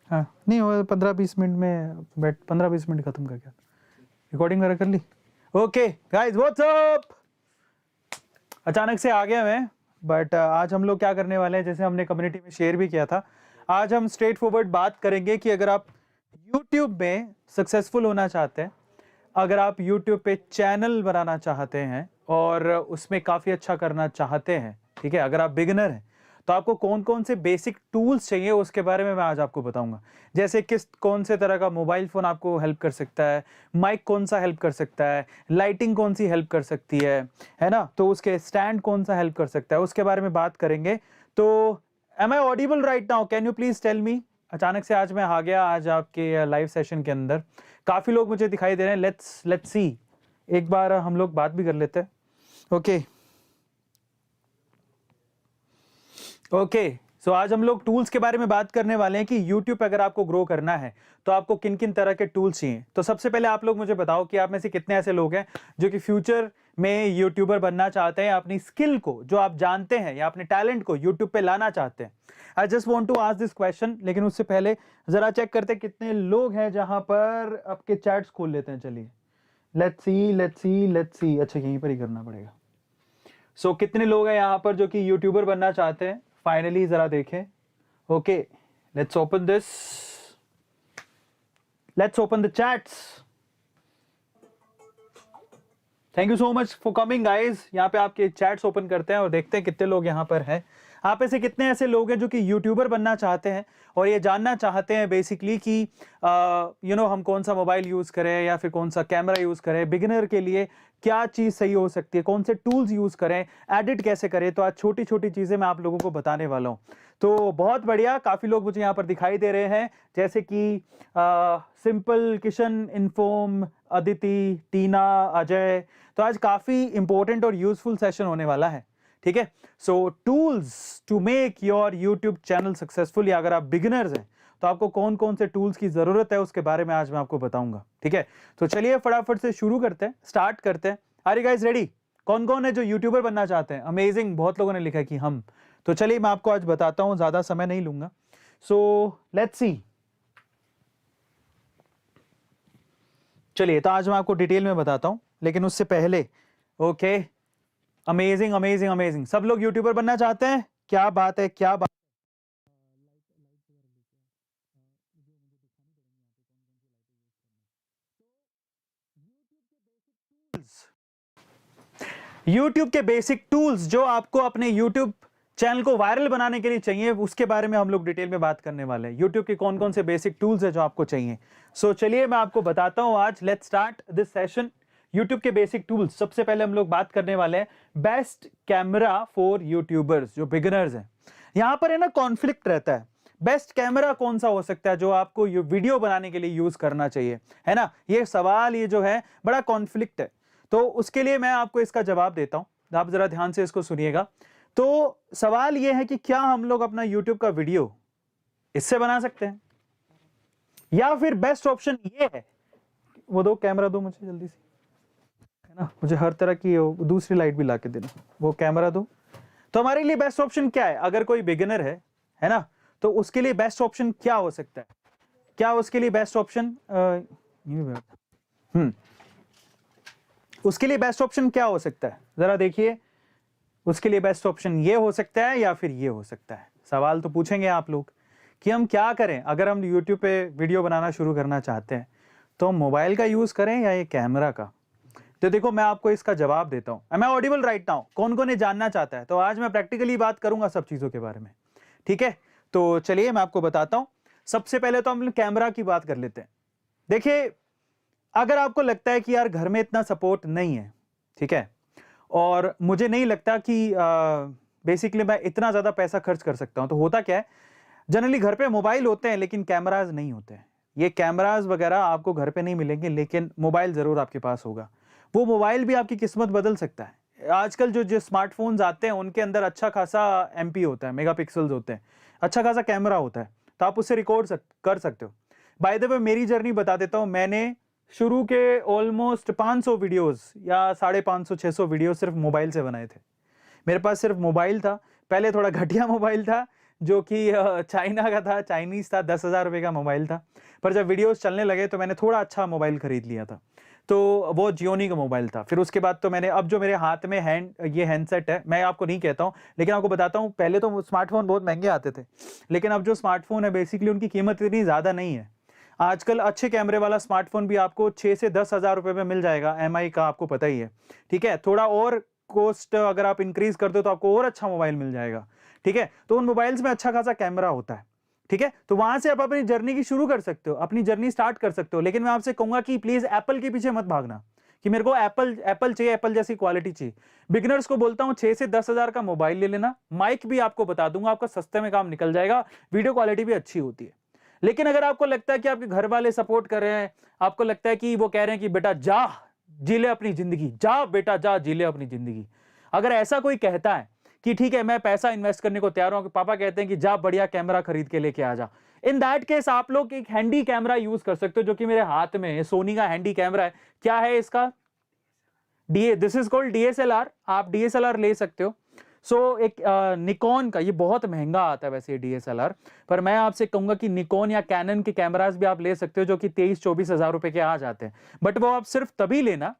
हाँ नहीं वो 15-20 मिनट में 15-20 मिनट खत्म कर गया, रिकॉर्डिंग वगैरह कर ली। ओके गाइस व्हाट्स अप, अचानक से आ गया मैं, बट आज हम लोग क्या करने वाले हैं, जैसे हमने कम्युनिटी में शेयर भी किया था, आज हम स्ट्रेट फॉरवर्ड बात करेंगे कि अगर आप YouTube में सक्सेसफुल होना चाहते हैं, अगर आप YouTube पे चैनल बनाना चाहते हैं और उसमें काफ़ी अच्छा करना चाहते हैं, ठीक है, अगर आप बिगिनर हैं तो आपको कौन कौन से बेसिक टूल्स चाहिए उसके बारे में मैं आज आपको बताऊंगा। जैसे कौन से तरह का मोबाइल फ़ोन आपको हेल्प कर सकता है, माइक कौन सा हेल्प कर सकता है, लाइटिंग कौन सी हेल्प कर सकती है ना, तो उसके स्टैंड कौन सा हेल्प कर सकता है, उसके बारे में बात करेंगे। तो am I audible right now, can you please tell me. अचानक से आज मैं आ गया आज आपके लाइव सेशन के अंदर, काफ़ी लोग मुझे दिखाई दे रहे हैं। लेट्स सी, एक बार हम लोग बात भी कर लेते हैं। ओके सो आज हम लोग टूल्स के बारे में बात करने वाले हैं कि YouTube पे अगर आपको ग्रो करना है तो आपको किन किन तरह के टूल्स चाहिए। तो सबसे पहले आप लोग मुझे बताओ कि आप में से कितने ऐसे लोग हैं जो कि फ्यूचर में यूट्यूबर बनना चाहते हैं, अपनी स्किल को जो आप जानते हैं या अपने टैलेंट को YouTube पे लाना चाहते हैं। I just want to ask this question, लेकिन उससे पहले जरा चेक करते हैं कितने लोग हैं जहां पर आपके चैट्स खोल लेते हैं। चलिए लेट्स सी। अच्छा यहीं पर ही करना पड़ेगा। सो कितने लोग हैं यहाँ पर जो कि यूट्यूबर बनना चाहते हैं, फाइनली जरा देखें। Okay let's open this, let's open the chats. Thank you so much for coming guys. यहाँ पे आपके चैट्स ओपन करते हैं और देखते हैं कितने लोग यहाँ पर हैं। आप ऐसे कितने ऐसे लोग हैं जो कि यूट्यूबर बनना चाहते हैं और ये जानना चाहते हैं बेसिकली कि हम कौन सा मोबाइल यूज करें या फिर कौन सा कैमरा यूज करें, बिगिनर के लिए क्या चीज सही हो सकती है, कौन से टूल्स यूज करें, एडिट कैसे करें। तो आज छोटी छोटी चीजें मैं आप लोगों को बताने वाला हूं। तो बहुत बढ़िया, काफी लोग मुझे यहाँ पर दिखाई दे रहे हैं, जैसे कि सिंपल, किशन, इन्फॉर्म, अदिति, टीना, अजय। तो आज काफी इंपॉर्टेंट और यूजफुल सेशन होने वाला है, ठीक है। So tools to make your YouTube channel successful, या अगर आप बिगिनर्स हैं तो आपको कौन कौन से टूल्स की जरूरत है उसके बारे में आज मैं आपको बताऊंगा, ठीक है। तो चलिए फटाफट से शुरू करते हैं, स्टार्ट करते हैं। Are you guys ready? कौन कौन है जो यूट्यूबर बनना चाहते हैं? अमेजिंग, बहुत लोगों ने लिखा कि हम। तो चलिए मैं आपको आज बताता हूं, ज्यादा समय नहीं लूंगा। So let's see. चलिए तो आज मैं आपको डिटेल में बताता हूं, लेकिन उससे पहले ओके, अमेजिंग अमेजिंग अमेजिंग, सब लोग यूट्यूबर बनना चाहते हैं, क्या बात है, क्या बात। YouTube के बेसिक टूल्स जो आपको अपने YouTube चैनल को वायरल बनाने के लिए चाहिए, उसके बारे में हम लोग डिटेल में बात करने वाले हैं। YouTube के कौन कौन से बेसिक टूल्स है जो आपको चाहिए। सो चलिए मैं आपको बताता हूं आज। Let's start this session. YouTube के बेसिक टूल्स, सबसे पहले हम लोग बात करने वाले हैं बेस्ट कैमरा फॉर यूट्यूबर्स जो बिगिनर्स हैं। यहां पर है ना कॉन्फ्लिक्ट रहता है, बेस्ट कैमरा कौन सा हो सकता है जो आपको वीडियो बनाने के लिए यूज करना चाहिए, है ना। ये सवाल ये जो है बड़ा कॉन्फ्लिक्ट है। तो उसके लिए मैं आपको इसका जवाब देता हूं, आप जरा ध्यान से इसको सुनिएगा। तो सवाल यह है कि क्या हम लोग अपना YouTube का वीडियो इससे बना सकते हैं, या फिर बेस्ट ऑप्शन ये है, वो दो कैमरा दो मुझे जल्दी से, है ना, मुझे हर तरह की दूसरी लाइट भी ला के देना, वो कैमरा दो। तो हमारे लिए बेस्ट ऑप्शन क्या है, अगर कोई बिगिनर है ना, तो उसके लिए बेस्ट ऑप्शन क्या हो सकता है, क्या उसके लिए बेस्ट ऑप्शन उसके लिए बेस्ट ऑप्शन क्या हो सकता है, जरा देखिए। उसके लिए बेस्ट ऑप्शन ये हो सकता है या फिर ये हो सकता है। सवाल तो पूछेंगे आप लोग कि हम क्या करें अगर हम YouTube पे वीडियो बनाना शुरू करना चाहते हैं, तो हम मोबाइल का यूज करें या ये कैमरा का। तो देखो मैं आपको इसका जवाब देता हूं। Am I audible right now? कौन कौन ये जानना चाहता है? तो आज मैं प्रैक्टिकली बात करूंगा सब चीजों के बारे में, ठीक है। तो चलिए मैं आपको बताता हूं। सबसे पहले तो हम कैमरा की बात कर लेते हैं। देखिए अगर आपको लगता है कि यार घर में इतना सपोर्ट नहीं है, ठीक है, और मुझे नहीं लगता कि बेसिकली मैं इतना ज्यादा पैसा खर्च कर सकता हूं, तो होता क्या है, जनरली घर पे मोबाइल होते हैं लेकिन कैमराज नहीं होते हैं। ये कैमराज वगैरह आपको घर पे नहीं मिलेंगे, लेकिन मोबाइल जरूर आपके पास होगा। वो मोबाइल भी आपकी किस्मत बदल सकता है। आजकल जो स्मार्टफोन्स आते हैं उनके अंदर अच्छा खासा MP होता है, मेगापिक्सल्स होते हैं, अच्छा खासा कैमरा होता है, तो आप उससे रिकॉर्ड कर सकते हो। बाय द वे मेरी जर्नी बता देता हूं। मैंने शुरू के ऑलमोस्ट 500 वीडियोस या 550-600 वीडियो सिर्फ मोबाइल से बनाए थे। मेरे पास सिर्फ मोबाइल था, पहले थोड़ा घटिया मोबाइल था जो कि चाइना का था, चाइनीज था, 10,000 रुपये का मोबाइल था। पर जब वीडियोस चलने लगे तो मैंने थोड़ा अच्छा मोबाइल खरीद लिया था, तो वो जियोनी का मोबाइल था। फिर उसके बाद तो मैंने, अब जो मेरे हाथ में ये हैंडसेट है, मैं आपको नहीं कहता हूँ लेकिन आपको बताता हूँ, पहले तो स्मार्टफोन बहुत महंगे आते थे, लेकिन अब जो स्मार्टफोन है बेसिकली उनकी कीमत इतनी ज़्यादा नहीं है। आजकल अच्छे कैमरे वाला स्मार्टफोन भी आपको 6 से 10,000 रुपये में मिल जाएगा, एमआई का, आपको पता ही है। ठीक है, थोड़ा और कॉस्ट अगर आप इंक्रीज कर दो तो आपको और अच्छा मोबाइल मिल जाएगा। ठीक है, तो उन मोबाइल्स में अच्छा खासा कैमरा होता है। ठीक है, तो वहां से आप अपनी जर्नी की शुरू कर सकते हो, अपनी जर्नी स्टार्ट कर सकते हो। लेकिन मैं आपसे कहूंगा कि प्लीज एप्पल के पीछे मत भागना कि मेरे को एप्पल चाहिए, एप्पल जैसी क्वालिटी चाहिए। बिगिनर्स को बोलता हूं 6 से 10,000 का मोबाइल ले लेना। माइक भी आपको बता दूंगा, आपका सस्ते में काम निकल जाएगा, वीडियो क्वालिटी भी अच्छी होती है। लेकिन अगर आपको लगता है कि आपके घर वाले सपोर्ट कर रहे हैं, आपको लगता है कि वो कह रहे हैं कि बेटा जा जी ले अपनी जिंदगी, जा बेटा जा जी ले अपनी जिंदगी, अगर ऐसा कोई कहता है कि ठीक है मैं पैसा इन्वेस्ट करने को तैयार हूं, पापा कहते हैं कि जा बढ़िया कैमरा खरीद के लेके आ जा, इन दैट केस आप लोग एक हैंडी कैमरा यूज कर सकते हो, जो कि मेरे हाथ में है, सोनी का हैंडी कैमरा है। क्या है इसका? This is called DSLR. आप डीएसएलआर ले सकते हो। एक निकॉन का, ये बहुत महंगा आता है वैसे डीएसएलआर, पर मैं आपसे कहूंगा कि निकॉन या कैनन के कैमरास भी आप ले सकते हो, जो कि 23-24 हजार रुपए के आ जाते हैं। बट वो आप सिर्फ तभी लेना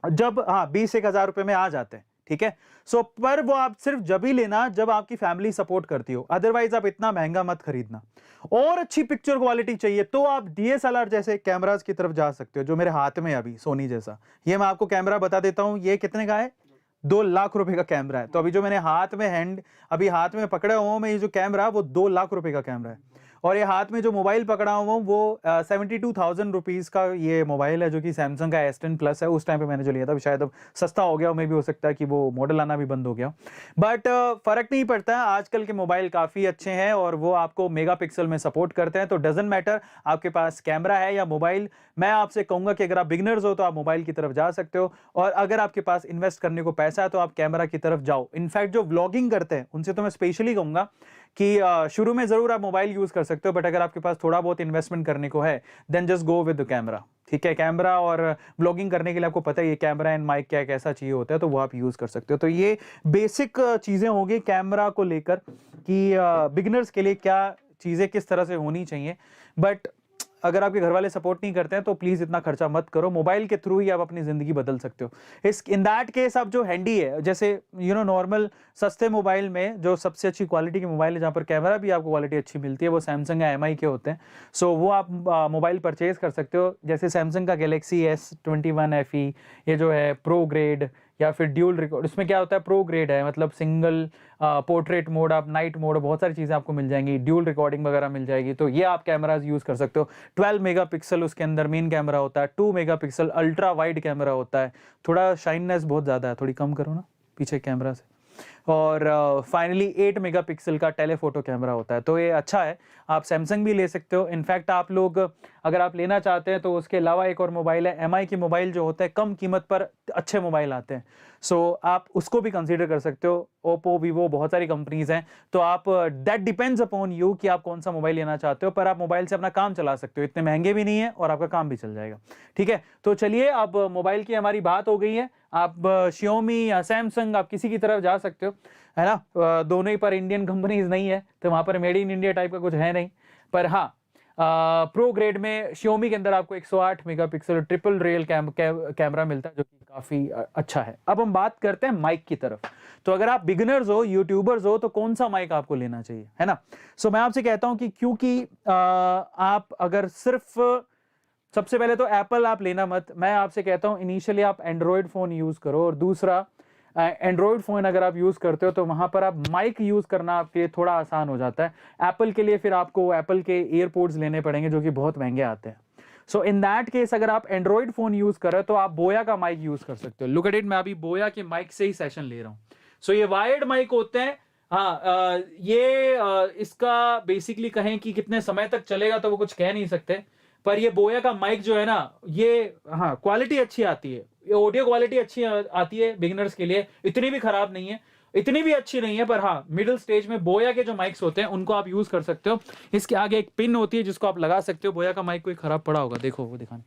जब 20-1 हजार रुपए में आ जाते हैं। ठीक है, पर वो आप सिर्फ जब ही लेना जब आपकी फैमिली सपोर्ट करती हो, अदरवाइज आप इतना महंगा मत खरीदना। और अच्छी पिक्चर क्वालिटी चाहिए तो आप डीएसएलआर जैसे कैमरास की तरफ जा सकते हो, जो मेरे हाथ में अभी सोनी जैसा, ये मैं आपको कैमरा बता देता हूं, ये कितने का है? 2 लाख रुपए का कैमरा है। तो अभी जो मैंने हाथ में पकड़ा हुआ हूं मैं, ये जो कैमरा, वो 2 लाख रुपए का कैमरा है। और ये हाथ में जो मोबाइल पकड़ा हुआ हूं वो 72,000 रुपीज का ये मोबाइल है, जो कि सैमसंग का S10 प्लस है। उस टाइम पे मैंने जो लिया था, शायद अब सस्ता हो गया, मे भी हो सकता है कि वो मॉडल आना भी बंद हो गया, बट फर्क नहीं पड़ता है। आजकल के मोबाइल काफी अच्छे हैं और वो आपको मेगापिक्सल में सपोर्ट करते हैं, तो डजंट मैटर आपके पास कैमरा है या मोबाइल। मैं आपसे कहूंगा कि अगर आप बिगिनर्स हो तो आप मोबाइल की तरफ जा सकते हो, और अगर आपके पास इन्वेस्ट करने को पैसा है तो आप कैमरा की तरफ जाओ। इनफैक्ट जो व्लॉगिंग करते हैं उनसे तो मैं स्पेशली कहूंगा कि शुरू में जरूर आप मोबाइल यूज कर सकते हो, बट अगर आपके पास थोड़ा बहुत इन्वेस्टमेंट करने को है then just go with the camera. ठीक है, कैमरा और व्लॉगिंग करने के लिए आपको पता है ये कैमरा एंड माइक क्या कैसा चाहिए होता है, तो वो आप यूज कर सकते हो। तो ये बेसिक चीजें होंगी कैमरा को लेकर कि बिगिनर्स के लिए क्या चीजें किस तरह से होनी चाहिए। बट अगर आपके घर वाले सपोर्ट नहीं करते हैं तो प्लीज इतना खर्चा मत करो, मोबाइल के थ्रू ही आप अपनी जिंदगी बदल सकते हो। इन दैट केस आप जो हैंडी है, जैसे नॉर्मल सस्ते मोबाइल में जो सबसे अच्छी क्वालिटी के मोबाइल है, जहां पर कैमरा भी आपको क्वालिटी अच्छी मिलती है, वो सैमसंग या एमआई के होते हैं। वो आप मोबाइल परचेज कर सकते हो, जैसे सैमसंग का गैलेक्सी S21 FE, ये जो है प्रो ग्रेड, या फिर ड्यूल रिकॉर्ड। इसमें क्या होता है, प्रो ग्रेड है, मतलब सिंगल पोर्ट्रेट मोड, आप नाइट मोड, बहुत सारी चीज़ें आपको मिल जाएंगी, ड्यूल रिकॉर्डिंग वगैरह मिल जाएगी। तो ये आप कैमराज यूज़ कर सकते हो। 12 मेगापिक्सल उसके अंदर मेन कैमरा होता है, 2 मेगापिक्सल अल्ट्रा वाइड कैमरा होता है। थोड़ा शाइननेस बहुत ज़्यादा है, थोड़ी कम करो ना पीछे कैमरा से। और फाइनली 8 मेगापिक्सल का टेलीफोटो कैमरा होता है। तो ये अच्छा है, आप सैमसंग भी ले सकते हो। इनफैक्ट आप लोग अगर आप लेना चाहते हैं तो उसके अलावा एक और मोबाइल है, एमआई की मोबाइल जो होता है, कम कीमत पर अच्छे मोबाइल आते हैं, आप उसको भी कंसीडर कर सकते हो। ओप्पो, वीवो, बहुत सारी कंपनीज हैं, तो आप दैट डिपेंड्स अपॉन यू कि आप कौन सा मोबाइल लेना चाहते हो, पर आप मोबाइल से अपना काम चला सकते हो, इतने महंगे भी नहीं है और आपका काम भी चल जाएगा। ठीक है, तो चलिए अब मोबाइल की हमारी बात हो गई है। आप Xiaomi या सैमसंग, आप किसी की तरफ जा सकते हो, है ना। दोनों ही पर इंडियन कंपनीज नहीं है, तो वहां पर मेड इन इंडिया टाइप का कुछ है नहीं। पर हाँ, प्रो ग्रेड में Xiaomi के अंदर आपको 108 मेगापिक्सल ट्रिपल रियल कैमरा मिलता है, जो कि काफी अच्छा है। अब हम बात करते हैं माइक की तरफ। तो अगर आप बिगिनर्स हो, यूट्यूबर्स हो, तो कौन सा माइक आपको लेना चाहिए, है ना। मैं आपसे कहता हूं कि क्योंकि आप अगर सिर्फ, सबसे पहले तो एप्पल आप लेना मत। मैं आपसे कहता हूं इनिशियली आप एंड्रॉयड फोन यूज करो, और दूसरा एंड्रॉयड फोन अगर आप यूज करते हो तो वहां पर आप माइक यूज करना आपके लिए थोड़ा आसान हो जाता है। एप्पल के लिए फिर आपको एप्पल के ईयरपोड्स लेने पड़ेंगे, जो कि बहुत महंगे आते हैं। इन दैट केस अगर आप एंड्रॉयड फोन यूज कर रहे हो तो आप बोया का माइक यूज कर सकते हो। लुक एट इट, मैं अभी बोया के माइक से ही सेशन ले रहा हूं। ये वायर्ड माइक होते हैं। हाँ, इसका बेसिकली कहें कि कितने समय तक चलेगा तो वो कुछ कह नहीं सकते, पर ये बोया का माइक जो है ना, ये हाँ क्वालिटी अच्छी आती है, ऑडियो क्वालिटी अच्छी आती है बिगिनर्स के लिए, इतनी भी खराब नहीं है, इतनी भी अच्छी नहीं है, पर हाँ मिडिल स्टेज में बोया के जो माइक्स होते हैं उनको आप यूज कर सकते हो। इसके आगे एक पिन होती है जिसको आप लगा सकते हो। बोया का माइक कोई खराब पड़ा होगा, देखो वो दिखाने,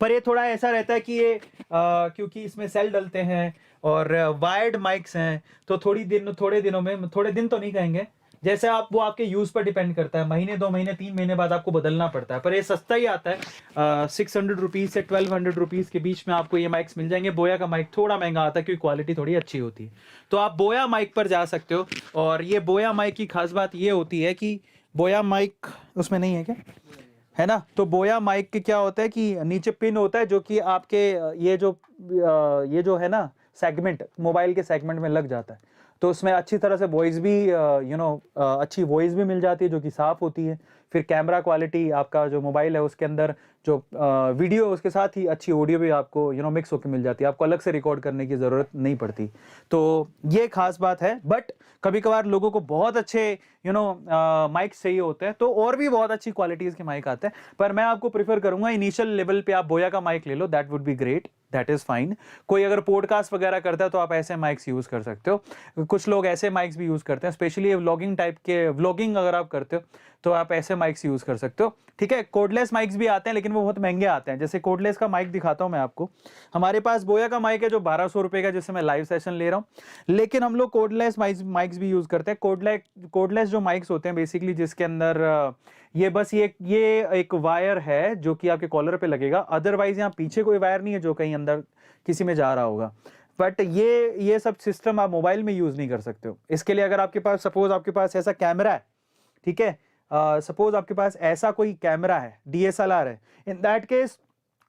पर ये थोड़ा ऐसा रहता है कि ये क्योंकि इसमें सेल डलते हैं और वायर्ड माइक्स हैं, तो थोड़े दिन तो नहीं कहेंगे, जैसे आप वो आपके यूज पर डिपेंड करता है, महीने 2 महीने 3 महीने बाद आपको बदलना पड़ता है, पर ये सस्ता ही आता है। 600 रुपीज से 1200 रुपीज के बीच में आपको ये माइक्स मिल जाएंगे। बोया का माइक थोड़ा महंगा आता है क्योंकि क्वालिटी थोड़ी अच्छी होती है, तो आप बोया माइक पर जा सकते हो। और ये बोया माइक की खास बात ये होती है कि बोया माइक उसमें नहीं है क्या, है ना? तो बोया माइक के क्या होता है कि नीचे पिन होता है जो कि आपके ये जो है ना सेगमेंट, मोबाइल के सेगमेंट में लग जाता है, तो उसमें अच्छी तरह से वॉइस भी अच्छी वॉइस भी मिल जाती है जो कि साफ होती है। फिर कैमरा क्वालिटी आपका जो मोबाइल है उसके अंदर जो वीडियो उसके साथ ही अच्छी ऑडियो भी आपको मिक्स होकर मिल जाती है, आपको अलग से रिकॉर्ड करने की ज़रूरत नहीं पड़ती। तो ये खास बात है। बट कभी कभार लोगों को बहुत अच्छे माइक चाहिए होते हैं, तो और भी बहुत अच्छी क्वालिटीज़ के माइक आते हैं, पर मैं आपको प्रीफर करूंगा इनिशियल लेवल पे आप बोया का माइक ले लो, that would be great, that is fine. कोई अगर पॉडकास्ट वगैरह करता है तो आप ऐसे माइक्स यूज कर सकते हो। कुछ लोग ऐसे माइक्स भी यूज करते हैं, स्पेशली व्लॉगिंग टाइप के, व्लॉगिंग अगर आप करते हो तो आप ऐसे माइक्स यूज कर सकते हो। ठीक है, कोडलेस माइक्स भी आते हैं लेकिन वो बहुत महंगे आते हैं। जैसे कोडलेस का माइक दिखाता हूं मैं आपको, हमारे पास बोया का माइक है जो 1200 रुपए का, जिससे मैं लाइव सेशन ले रहा हूं, लेकिन हम लोग कोडलेस माइक्स भी यूज करते हैं। कोडलेस जो माइक्स होते हैं बेसिकली जिसके अंदर ये बस ये एक वायर है जो कि आपके कॉलर पे लगेगा, अदरवाइज यहाँ पीछे कोई वायर नहीं है जो कहीं अंदर किसी में जा रहा होगा। बट ये सब सिस्टम आप मोबाइल में यूज नहीं कर सकते हो। इसके लिए अगर आपके पास सपोज आपके पास ऐसा कैमरा है, ठीक है, सपोज आपके पास ऐसा कोई कैमरा है, DSLR है, इन दैट केस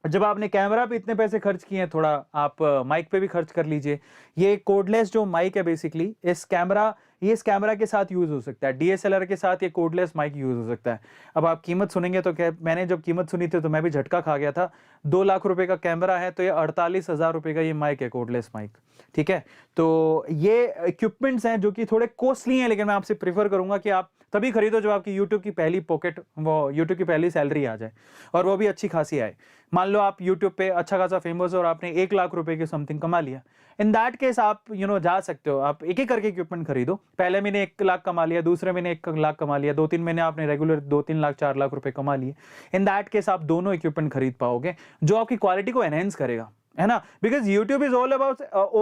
जब आपने कैमरा पे इतने पैसे खर्च किए हैं, थोड़ा आप माइक पे भी खर्च कर लीजिए। ये कोडलेस जो माइक है बेसिकली इस कैमरा के साथ यूज हो सकता है, DSLR के साथ ये कोडलेस माइक यूज हो सकता है। अब आप कीमत सुनेंगे तो क्या, मैंने जब कीमत सुनी थी तो मैं भी झटका खा गया था। 2 लाख रुपए का कैमरा है तो ये 48,000 रुपए का ये माइक है, कोडलेस माइक। ठीक है, तो ये इक्विपमेंट्स हैं जो कि थोड़े कॉस्टली हैं, लेकिन मैं आपसे प्रीफर करूंगा कि आप तभी खरीदो जब आपकी यूट्यूब की पहली यूट्यूब की पहली सैलरी आ जाए, और वो भी अच्छी खासी आए। मान लो आप यूट्यूब पे अच्छा खासा फेमस हो और आपने 1 लाख रुपए की समथिंग कमा लिया, इन दैट केस आप जा सकते हो, आप एक एक करके इक्विपमेंट खरीदो। पहले महीने 1 लाख कमा लिया, दूसरे महीने 1 लाख कमा लिया, 2-3 महीने आपने रेगुलर 2-3 लाख 4 लाख रुपए कमा लिए। इन दैट केस आप दोनों इक्विपमेंट खरीद पाओगे जो आपकी क्वालिटी को एनहेंस करेगा, है ना? Because YouTube is all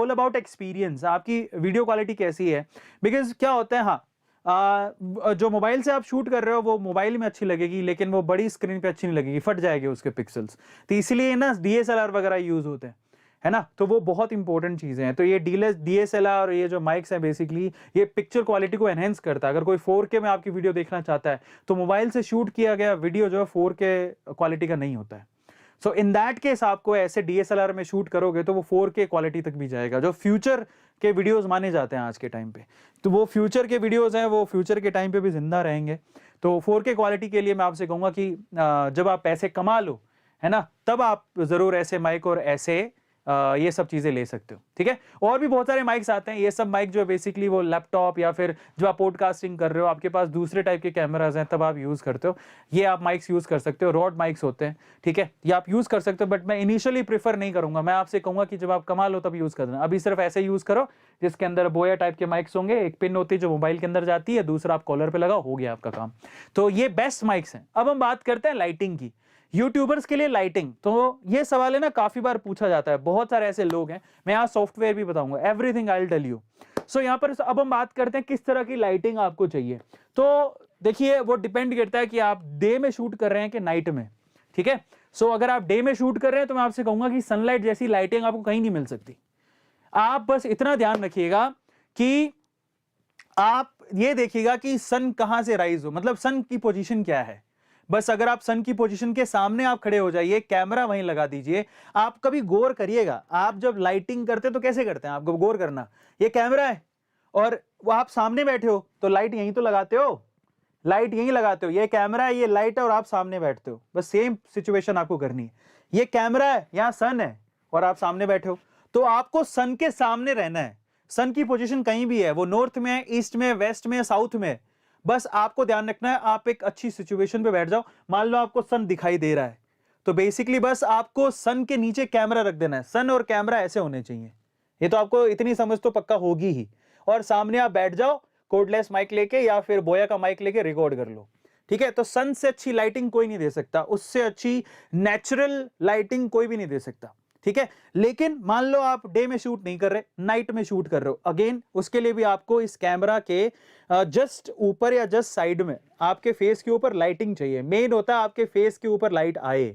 about experience, आपकी वीडियो क्वालिटी कैसी है। बिकॉज क्या होता है, हाँ, जो मोबाइल से आप शूट कर रहे हो वो मोबाइल में अच्छी लगेगी, लेकिन वो बड़ी स्क्रीन पे अच्छी नहीं लगेगी, फट जाएगी उसके पिक्सल्स। तो इसीलिए ना DSLR वगैरह यूज होते हैं, है ना? तो वो बहुत इंपॉर्टेंट चीजें हैं। तो ये DSLR और ये जो माइक्स हैं बेसिकली ये पिक्चर क्वालिटी को एनहेंस करता है। अगर कोई 4K में आपकी वीडियो देखना चाहता है तो मोबाइल से शूट किया गया वीडियो जो है 4K क्वालिटी का नहीं होता है। सो इन दैट केस आपको ऐसे DSLR में शूट करोगे तो वो 4K क्वालिटी तक भी जाएगा, जो फ्यूचर के वीडियोस माने जाते हैं आज के टाइम पे। तो वो फ्यूचर के वीडियोस हैं, वो फ्यूचर के टाइम पे भी जिंदा रहेंगे। तो 4K क्वालिटी के लिए मैं आपसे कहूंगा कि जब आप पैसे कमा लो, है ना, तब आप जरूर ऐसे माइक और ऐसे ये सब चीजें ले सकते हो। ठीक है, और भी बहुत सारे माइक्स आते हैं। ये सब माइक जो बेसिकली वो लैपटॉप या फिर जो आप पॉडकास्टिंग कर रहे हो, आपके पास दूसरे टाइप के कैमराज हैं तब आप यूज करते हो, ये आप माइक्स यूज कर सकते हो। रॉड माइक्स होते हैं, ठीक है, ये आप यूज कर सकते हो, बट मैं इनिशियली प्रीफर नहीं करूंगा। मैं आपसे कहूंगा कि जब आप कमा लो तब यूज करना। अभी सिर्फ ऐसे यूज करो जिसके अंदर बोया टाइप के माइक्स होंगे, एक पिन होती है जो मोबाइल के अंदर जाती है, दूसरा आप कॉलर पे लगाओ, हो गया आपका काम। तो ये बेस्ट माइक्स हैं। अब हम बात करते हैं लाइटिंग की, यूट्यूबर्स के लिए लाइटिंग। तो ये सवाल है ना, काफी बार पूछा जाता है, बहुत सारे ऐसे लोग हैं। मैं यहाँ सॉफ्टवेयर भी बताऊंगा, everything I will tell you. So यहाँ पर अब हम बात करते हैं किस तरह की लाइटिंग आपको चाहिए। तो देखिए वो डिपेंड करता है कि आप डे में शूट कर रहे हैं कि नाइट में। ठीक है, सो अगर आप डे में शूट कर रहे हैं तो मैं आपसे कहूंगा कि सनलाइट जैसी लाइटिंग आपको कहीं नहीं मिल सकती। आप बस इतना ध्यान रखिएगा कि आप ये देखिएगा कि सन कहां से राइज हो, मतलब सन की पोजीशन क्या है। बस अगर आप सन की पोजीशन के सामने आप खड़े हो जाइए, कैमरा वहीं लगा दीजिए। आप कभी गौर करिएगा, आप जब लाइटिंग करते तो कैसे करते हैं, आपको गौर करना, ये कैमरा है और वो आप सामने बैठे हो तो लाइट यहीं तो लगाते हो, लाइट यहीं लगाते हो। ये कैमरा है, ये लाइट है और आप सामने बैठते हो, बस सेम सिचुएशन आपको करनी है। ये कैमरा है, यहां सन है और आप सामने बैठे हो, तो आपको सन के सामने रहना है। सन की पोजीशन कहीं भी है, वो नॉर्थ में, ईस्ट में, वेस्ट में, साउथ में, बस आपको ध्यान रखना है। आप एक अच्छी सिचुएशन पे बैठ जाओ। मान लो आपको सन दिखाई दे रहा है तो बेसिकली बस आपको सन के नीचे कैमरा रख देना है। सन और कैमरा ऐसे होने चाहिए, ये तो आपको इतनी समझ तो पक्का होगी ही। और सामने आप बैठ जाओ कोर्डलेस माइक लेके या फिर बोया का माइक लेके रिकॉर्ड कर लो। ठीक है, तो सन से अच्छी लाइटिंग कोई नहीं दे सकता, उससे अच्छी नेचुरल लाइटिंग कोई भी नहीं दे सकता। ठीक है। लेकिन मान लो आप डे में शूट नहीं कर रहे, नाइट में शूट कर रहे हो, अगेन उसके लिए भी आपको इस कैमरा के जस्ट ऊपर या जस्ट साइड में आपके फेस के ऊपर लाइटिंग चाहिए। मेन होता है आपके फेस के ऊपर लाइट आए,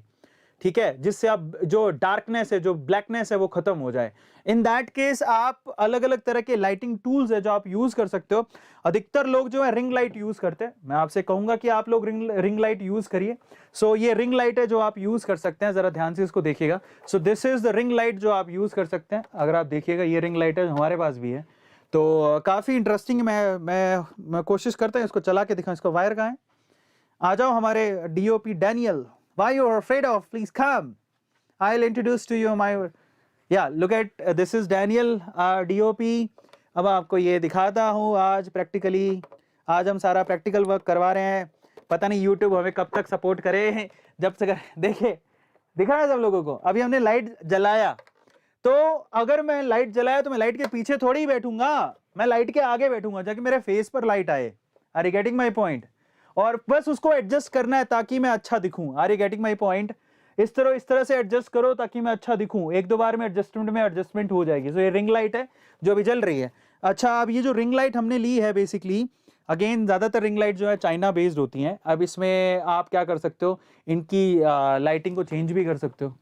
ठीक है, जिससे आप जो डार्कनेस है, जो ब्लैकनेस है, वो खत्म हो जाए। इन दैट केस आप अलग अलग तरह के लाइटिंग टूल्स है जो आप यूज कर सकते हो। अधिकतर लोग जो है रिंग लाइट यूज करते हैं, मैं आपसे कहूंगा कि आप लोग रिंग लाइट यूज करिए। सो ये रिंग लाइट है जो आप यूज कर सकते हैं, जरा ध्यान से इसको देखिएगा। So this is the ring light जो आप यूज कर सकते हैं। अगर आप देखिएगा ये रिंग लाइट है, हमारे पास भी है, तो काफी इंटरेस्टिंग। मैं कोशिश करता हूँ इसको चला के दिखाऊं। इसको वायर कहाँ है? आ जाओ हमारे DOP Daniel. Why you are afraid of? Please come. I'll introduce to you my, yeah, look at this is Daniel, DOP। अब आपको ये दिखाता हूँ आज प्रैक्टिकली। आज हम सारा प्रैक्टिकल वर्क करवा रहे हैं। पता नहीं YouTube हमें कब तक सपोर्ट करे, जब से करे। देखिए दिखा है सब लोगों को। अभी हमने लाइट जलाया, तो अगर मैं लाइट जलाया तो मैं लाइट के पीछे थोड़ी ही बैठूंगा, मैं लाइट के आगे बैठूंगा ताकि मेरे फेस पर लाइट आए। Are you getting my point? और बस उसको एडजस्ट करना है ताकि मैं अच्छा दिखूं। Are you getting my point? इस तरह से एडजस्ट करो ताकि मैं अच्छा दिखूं। एक दो बार में एडजस्टमेंट हो जाएगी। तो ये रिंग लाइट है जो अभी जल रही है। अच्छा, अब ये जो रिंग लाइट हमने ली है, बेसिकली अगेन ज्यादातर रिंग लाइट जो है चाइना बेस्ड होती हैं। अब इसमें आप क्या कर सकते हो, इनकी लाइटिंग को चेंज भी कर सकते हो,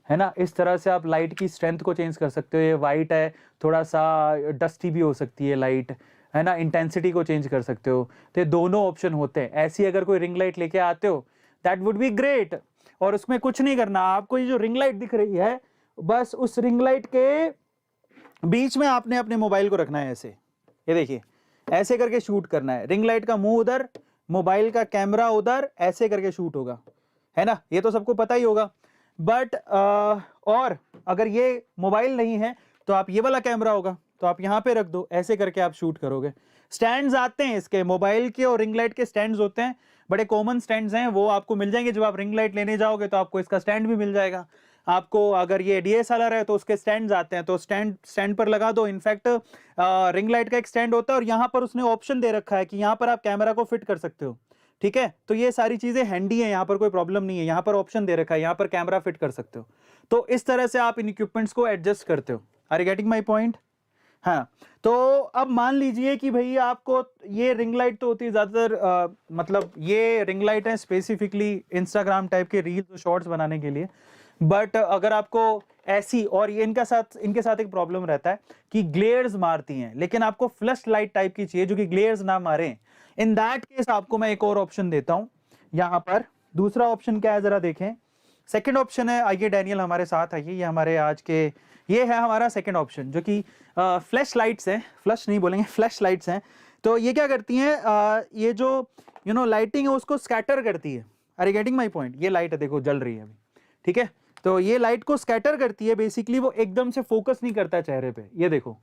है ना। इस तरह से आप लाइट की स्ट्रेंथ को चेंज कर सकते हो। ये वाइट है, थोड़ा सा डस्टी भी हो सकती है लाइट, है ना। इंटेंसिटी को चेंज कर सकते हो। तो ये दोनों ऑप्शन होते हैं। ऐसी अगर कोई रिंग लाइट लेके आते हो, दैट वुड बी ग्रेट। और उसमें कुछ नहीं करना आपको। ये जो रिंग लाइट दिख रही है, बस उस रिंग लाइट के बीच में आपने अपने मोबाइल को रखना है ऐसे। ये देखिए, ऐसे करके शूट करना है। रिंग लाइट का मुंह उधर, मोबाइल का कैमरा उधर, ऐसे करके शूट होगा, है ना। ये तो सबको पता ही होगा। बट और अगर ये मोबाइल नहीं है तो आप ये वाला कैमरा होगा तो आप यहां पे रख दो, ऐसे करके आप शूट करोगे। स्टैंड्स आते हैं इसके, मोबाइल के और रिंग लाइट के स्टैंड्स होते हैं, बड़े कॉमन स्टैंड्स हैं, वो आपको मिल जाएंगे। जब आप रिंग लाइट लेने जाओगे तो आपको इसका स्टैंड भी मिल जाएगा। आपको अगर ये DSLR है तो उसके स्टैंड्स आते हैं, तो स्टैंड पर लगा दो। इनफैक्ट रिंग लाइट का एक स्टैंड होता है और यहाँ पर उसने ऑप्शन दे रखा है कि यहाँ पर आप कैमरा को फिट कर सकते हो, ठीक है। तो ये सारी चीजें हैंडी है, यहाँ पर कोई प्रॉब्लम नहीं है। यहाँ पर ऑप्शन दे रखा है, यहाँ पर कैमरा फिट कर सकते हो। तो इस तरह से आप इन इक्विपमेंट्स को एडजस्ट करते हो। Are you getting my point? हाँ, तो अब मान लीजिए कि भाई आपको ये रिंग लाइट तो होती है ज्यादातर, मतलब ये रिंग लाइट है स्पेसिफिकली इंस्टाग्राम टाइप के रील्स और शॉर्ट्स बनाने के लिए। बट अगर आपको ऐसी, और ये इनके साथ एक प्रॉब्लम रहता है कि ग्लेयर्स मारती हैं, लेकिन आपको फ्लैश लाइट टाइप की चाहिए जो कि ग्लेयर्स ना मारे। इन दैट केस आपको मैं एक और ऑप्शन देता हूं यहां पर। दूसरा ऑप्शन क्या है जरा देखें। सेकंड ऑप्शन है, आइए डैनियल हमारे साथ आइए। ये हमारे आज के, ये है हमारा सेकंड ऑप्शन जो कि फ्लैश लाइट्स हैं। फ्लैश नहीं बोलेंगे, फ्लैश लाइट्स हैं। तो ये क्या करती हैं, ये जो लाइटिंग है उसको स्कैटर करती है। Are you getting my point? ये लाइट है, देखो जल रही है अभी, ठीक है। तो ये लाइट को स्कैटर करती है बेसिकली, वो एकदम से फोकस नहीं करता है चेहरे पे। ये देखो,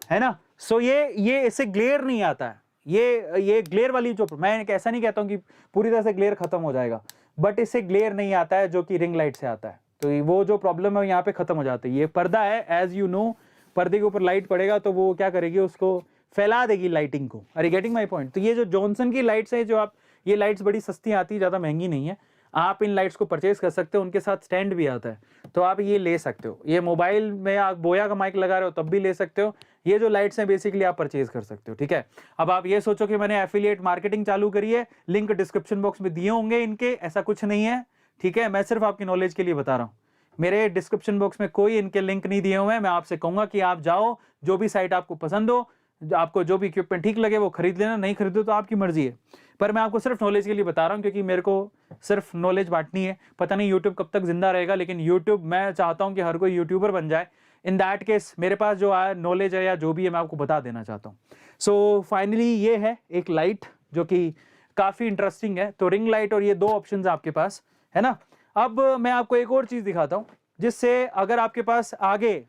है ना। सो ये इससे ग्लेयर नहीं आता है। ये ग्लेयर वाली जो, मैं ऐसा नहीं कहता हूं कि पूरी तरह से ग्लेयर खत्म हो जाएगा, बट इससे ग्लेयर नहीं आता है जो कि रिंग लाइट से आता है। तो वो जो प्रॉब्लम है यहाँ पे खत्म हो जाती है। ये पर्दा है, एज यू नो, पर्दे के ऊपर लाइट पड़ेगा तो वो क्या करेगी, उसको फैला देगी लाइटिंग को। Are you getting my point? तो ये जो जॉनसन की लाइट्स है, जो आप, ये लाइट्स बड़ी सस्ती आती है, ज्यादा महंगी नहीं है। आप इन लाइट्स को परचेज कर सकते हो, उनके साथ स्टैंड भी आता है, तो आप ये ले सकते हो। ये मोबाइल में आप बोया का माइक लगा रहे हो तब भी ले सकते हो। ये जो लाइट्स हैं बेसिकली आप परचेज कर सकते हो, ठीक है। अब आप ये सोचो कि मैंने एफिलिएट मार्केटिंग चालू करी है, लिंक डिस्क्रिप्शन बॉक्स में दिए होंगे इनके, ऐसा कुछ नहीं है, ठीक है। मैं सिर्फ आपकी नॉलेज के लिए बता रहा हूँ। मेरे डिस्क्रिप्शन बॉक्स में कोई इनके लिंक नहीं दिए हुए हैं। मैं आपसे कहूंगा कि आप जाओ, जो भी साइट आपको पसंद हो, आपको जो भी इक्विपमेंट ठीक लगे वो खरीद लेना, नहीं खरीदो तो आपकी मर्जी है। पर मैं आपको सिर्फ नॉलेज के लिए बता रहा हूँ, क्योंकि मेरे को सिर्फ नॉलेज बांटनी है। पता नहीं यूट्यूब कब तक जिंदा रहेगा, लेकिन यूट्यूब, मैं चाहता हूँ कि हर कोई यूट्यूबर बन जाए। इन दैट केस मेरे पास जो नॉलेज है या जो भी है मैं आपको बता देना चाहता हूँ। सो फाइनली ये है एक लाइट जो कि काफी इंटरेस्टिंग है। तो रिंग लाइट और ये दो ऑप्शन आपके पास है ना। अब मैं आपको एक और चीज दिखाता हूँ, जिससे अगर आपके पास आगे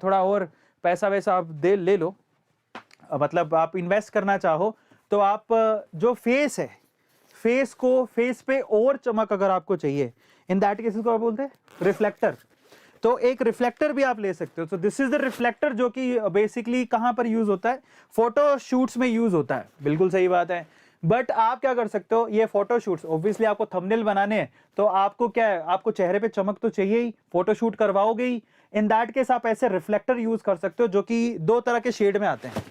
थोड़ा और पैसा वैसा आप ले लो, मतलब आप इन्वेस्ट करना चाहो, तो आप जो फेस है, फेस पे और चमक अगर आपको चाहिए, इन दैट केस को आप बोलते हैं रिफ्लेक्टर। तो एक रिफ्लेक्टर भी आप ले सकते हो। तो दिस इज द रिफ्लेक्टर, जो कि बेसिकली कहां पर यूज होता है, फोटो शूट्स में यूज होता है। बिल्कुल सही बात है, बट आप क्या कर सकते हो, ये फोटोशूट्स ऑब्वियसली आपको थंबनेल बनाने हैं, तो आपको क्या है, आपको चेहरे पे चमक तो चाहिए ही, फोटोशूट करवाओगे ही। इन दैट केस आप ऐसे रिफ्लेक्टर यूज कर सकते हो जो कि दो तरह के शेड में आते हैं।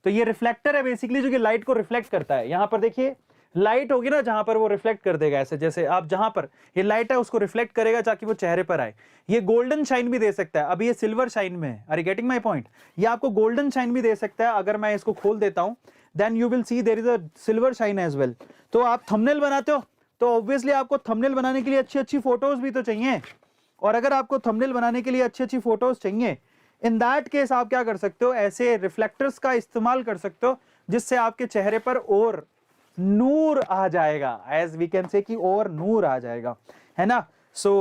तो ये रिफ्लेक्टर है बेसिकली जो कि लाइट को रिफ्लेक्ट करता है। यहां पर देखिए लाइट होगी ना, जहां पर वो रिफ्लेक्ट कर देगा ऐसे, जैसे आप जहां पर ये लाइट है उसको रिफ्लेक्ट करेगा ताकि वो चेहरे पर आए। ये गोल्डन शाइन भी दे सकता है, अभी ये सिल्वर शाइन में है, are you getting my point. ये आपको गोल्डन शाइन भी दे सकता है। अगर मैं इसको खोल देता हूं then you will see there is a silver shine as well. तो आप थंबनेल बनाते हो तो ऑब्वियसली आपको थंबनेल बनाने के लिए अच्छी अच्छी फोटोज भी तो चाहिए, और अगर आपको थंबनेल बनाने के लिए अच्छी अच्छी फोटोज चाहिए, इन दैट केस आप क्या कर सकते हो, ऐसे रिफ्लेक्टर्स का इस्तेमाल कर सकते हो जिससे आपके चेहरे पर और नूर आ जाएगा, एज वी कैन से कि और नूर आ जाएगा, है ना। सो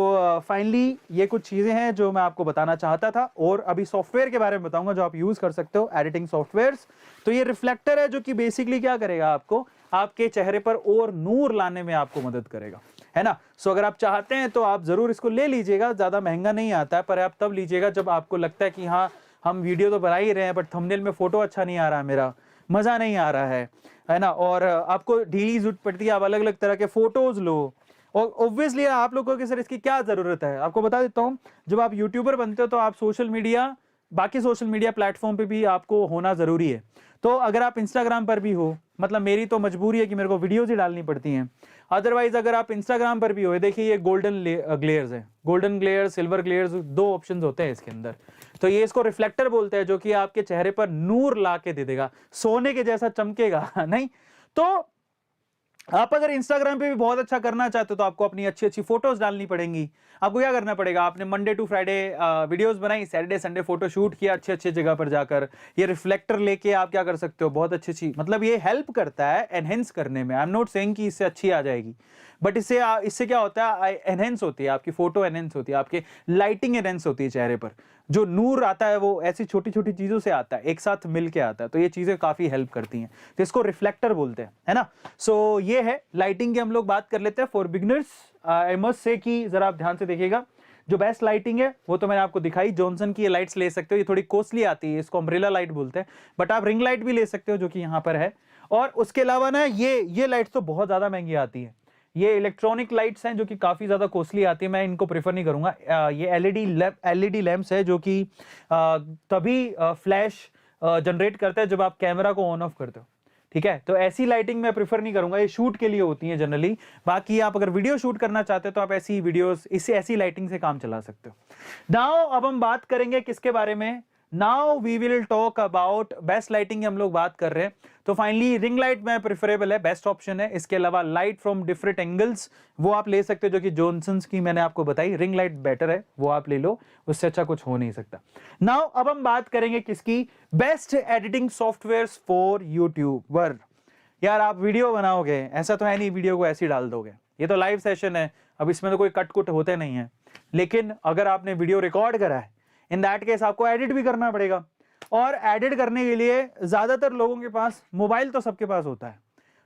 फाइनली ये कुछ चीजें हैं जो मैं आपको बताना चाहता था। और अभी सॉफ्टवेयर के बारे में बताऊंगा जो आप यूज कर सकते हो, एडिटिंग सॉफ्टवेयर्स। तो ये रिफ्लेक्टर है जो कि बेसिकली क्या करेगा, आपको आपके चेहरे पर और नूर लाने में आपको मदद करेगा, है ना। सो अगर आप चाहते हैं तो आप जरूर इसको ले लीजिएगा, ज्यादा महंगा नहीं आता है, पर आप तब लीजिएगा जब आपको लगता है कि हाँ हम वीडियो तो बना ही रहे हैं बट थंबनेल में फोटो अच्छा नहीं आ रहा, मेरा मजा नहीं आ रहा है ना, और आपको ढीली जरूरत पड़ती है, आप अलग अलग तरह के फोटोज लो। और ऑब्वियसली आप लोगों के सर इसकी क्या जरूरत है, आपको बता देता हूं। जब आप यूट्यूबर बनते हो तो आप सोशल मीडिया, बाकी सोशल मीडिया प्लेटफॉर्म पे भी आपको होना जरूरी है। तो अगर आप इंस्टाग्राम पर भी हो, मतलब मेरी तो मजबूरी है कि मेरे को वीडियोज ही डालनी पड़ती हैं, अदरवाइज अगर आप इंस्टाग्राम पर भी हो, देखिए ये गोल्डन ग्लेयर्स है, गोल्डन ग्लेयर, सिल्वर ग्लेयर्स, दो ऑप्शंस होते हैं इसके अंदर। तो ये इसको रिफ्लेक्टर बोलते हैं जो कि आपके चेहरे पर नूर ला के दे देगा, सोने के जैसा चमकेगा नहीं। तो आप अगर इंस्टाग्राम पे भी बहुत अच्छा करना चाहते हो तो आपको अपनी अच्छी अच्छी फोटोज डालनी पड़ेंगी। आपको क्या करना पड़ेगा, आपने मंडे टू फ्राइडे वीडियोस बनाई, सैटरडे संडे फोटो शूट किया अच्छे अच्छे जगह पर जाकर, ये रिफ्लेक्टर लेके आप क्या कर सकते हो, बहुत अच्छी अच्छी, मतलब ये हेल्प करता है एनहेंस करने में। आई एम नॉट सेइंग कि इससे अच्छी आ जाएगी, बट इससे क्या होता है, एनहेंस होती है आपकी फोटो, एनहेंस होती है आपकी लाइटिंग, एनहेंस होती है चेहरे पर। जो नूर आता है वो ऐसी छोटी छोटी चीजों से आता है, एक साथ मिल के आता है, तो ये चीजें काफी हेल्प करती हैं, तो इसको रिफ्लेक्टर बोलते हैं, है ना। सो ये है लाइटिंग की हम लोग बात कर लेते हैं for beginners. I must say कि जरा आप ध्यान से देखिएगा, जो बेस्ट लाइटिंग है वो तो मैंने आपको दिखाई, जॉनसन की ये लाइट्स ले सकते हो, ये थोड़ी कॉस्टली आती है, इसको अम्ब्रेला लाइट बोलते हैं, बट आप रिंग लाइट भी ले सकते हो जो कि यहाँ पर है। और उसके अलावा ना ये लाइट्स तो बहुत ज्यादा महंगी आती है, ये इलेक्ट्रॉनिक लाइट्स हैं जो कि काफी ज्यादा कॉस्टली आती है, मैं इनको प्रेफर नहीं करूंगा। ये एलईडी लैंप्स है जो कि तभी फ्लैश जनरेट करता है जब आप कैमरा को ऑन ऑफ करते हो, ठीक है। तो ऐसी लाइटिंग मैं प्रेफर नहीं करूंगा, ये शूट के लिए होती है जनरली। बाकी आप अगर वीडियो शूट करना चाहते हो तो आप ऐसी वीडियोस, इससे ऐसी लाइटिंग से काम चला सकते हो। नाउ अब हम बात करेंगे किसके बारे में, now we will talk about best lighting, हम लोग बात कर रहे हैं। तो फाइनली रिंग लाइट में प्रेफरेबल है, बेस्ट ऑप्शन है। इसके अलावा लाइट फ्रॉम डिफरेंट एंगल्स वो आप ले सकते हो, जो कि जॉनसन्स की मैंने आपको बताई, रिंग लाइट बेटर है, वो आप ले लो, उससे अच्छा कुछ हो नहीं सकता। नाउ अब हम बात करेंगे किसकी, best editing softwares for YouTuber. यार आप वीडियो बनाओगे, ऐसा तो है नहीं वीडियो को ऐसे ही डाल दोगे, ये तो लाइव सेशन है, अब इसमें तो कोई कट कुट होते नहीं है। लेकिन अगर आपने वीडियो रिकॉर्ड करा है, इन दैट केस आपको एडिट भी करना पड़ेगा, और एडिट करने के लिए ज्यादातर लोगों के पास मोबाइल तो सबके पास होता है।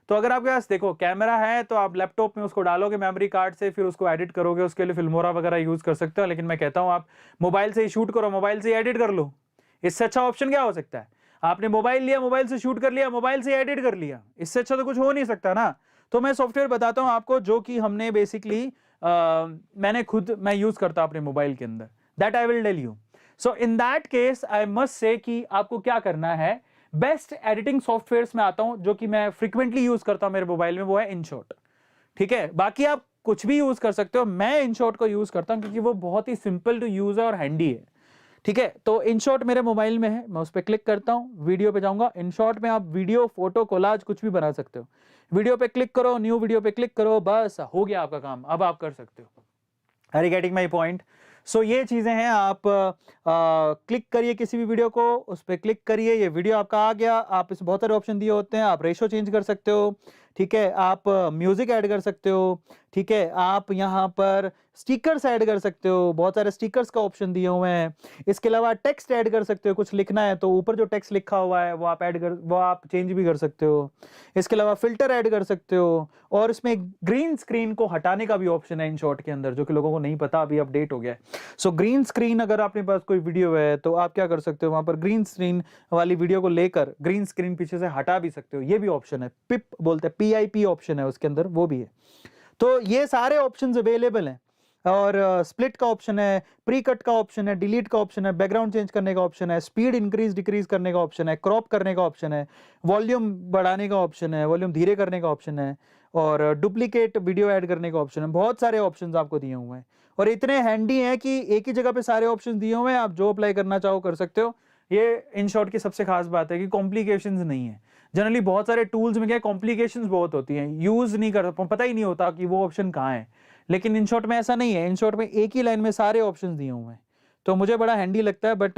तो अगर आपके पास देखो कैमरा है तो आप लैपटॉप में उसको डालोगे मेमोरी कार्ड से, फिर उसको एडिट करोगे, उसके लिए फिल्मोरा वगैरह यूज कर सकते हो। लेकिन मैं कहता हूं आप मोबाइल से ही शूट करो, मोबाइल से ही एडिट कर लो, इससे अच्छा ऑप्शन क्या हो सकता है। आपने मोबाइल लिया, मोबाइल से शूट कर लिया, मोबाइल से एडिट कर लिया, इससे अच्छा तो कुछ हो नहीं सकता ना। तो मैं सॉफ्टवेयर बताता हूं आपको जो कि हमने बेसिकली मैं यूज करता हूं अपने मोबाइल के अंदर, that I will tell you. So in that case I must say कि आपको क्या करना है, बेस्ट एडिटिंग सॉफ्टवेयर्स में आता हूं जो कि मैं फ्रीक्वेंटली यूज करता हूं मेरे मोबाइल में, वो है इनशॉट, ठीक है। बाकी आप कुछ भी यूज कर सकते हो, मैं इनशॉट को यूज करता हूं क्योंकि वो बहुत ही सिंपल टू यूज है और हैंडी है, ठीक है। तो इनशॉट मेरे मोबाइल में है, मैं उस पर क्लिक करता हूं, वीडियो पे जाऊंगा। इनशॉट में आप वीडियो, फोटो, कोलाज कुछ भी बना सकते हो। वीडियो पे क्लिक करो, न्यू वीडियो पे क्लिक करो, बस हो गया आपका काम, अब आप कर सकते हो। Are you getting my point. So ये चीजें हैं, आप क्लिक करिए किसी भी वीडियो को, उस पर क्लिक करिए, ये वीडियो आपका आ गया। आप इस बहुत सारे ऑप्शन दिए होते हैं, आप रेशो चेंज कर सकते हो, ठीक है, आप म्यूजिक ऐड कर सकते हो, ठीक है, आप यहाँ पर स्टिकर्स ऐड कर सकते हो, बहुत सारे स्टिकर्स का ऑप्शन दिए हुए हैं। इसके अलावा टेक्स्ट ऐड कर सकते हो, कुछ लिखना है तो ऊपर जो टेक्स्ट लिखा हुआ है वो आप चेंज भी कर सकते हो। इसके अलावा फिल्टर ऐड कर सकते हो, और इसमें ग्रीन स्क्रीन को हटाने का भी ऑप्शन है InShot के अंदर, जो कि लोगों को नहीं पता, अभी अपडेट हो गया है। सो ग्रीन स्क्रीन, अगर आपके पास कोई वीडियो है तो आप क्या कर सकते हो, वहां पर ग्रीन स्क्रीन वाली वीडियो को लेकर ग्रीन स्क्रीन पीछे से हटा भी सकते हो, ये भी ऑप्शन है। पिप बोलते हैं, PIP ऑप्शन है उसके अंदर, वो भी है। तो ये सारे ऑप्शंस अवेलेबल हैं। और स्प्लिट का ऑप्शन है, प्री कट का ऑप्शन है, डिलीट का ऑप्शन है, बैकग्राउंड चेंज करने का ऑप्शन है, स्पीड इंक्रीज डिक्रीज करने का ऑप्शन है, क्रॉप करने का ऑप्शन है, वॉल्यूम बढ़ाने का ऑप्शन है, वॉल्यूम धीरे करने का ऑप्शन है, और डुप्लीकेट वीडियो ऐड करने का ऑप्शन है। बहुत सारे ऑप्शंस आपको दिए हुए हैं, और इतने हैंडी हैं कि एक ही जगह पे सारे ऑप्शंस दिए हुए हैं, आप जो अप्लाई करना चाहो कर सकते हो। ये InShot की सबसे खास बात है कि कॉम्प्लिकेशंस नहीं है। जनरली बहुत सारे टूल्स में क्या कॉम्प्लिकेशंस बहुत होती हैं, यूज नहीं कर, पता ही नहीं होता कि वो ऑप्शन कहाँ है। लेकिन InShot में ऐसा नहीं है, InShot में एक ही लाइन में सारे ऑप्शंस दिए हुए हैं, तो मुझे बड़ा हैंडी लगता है। बट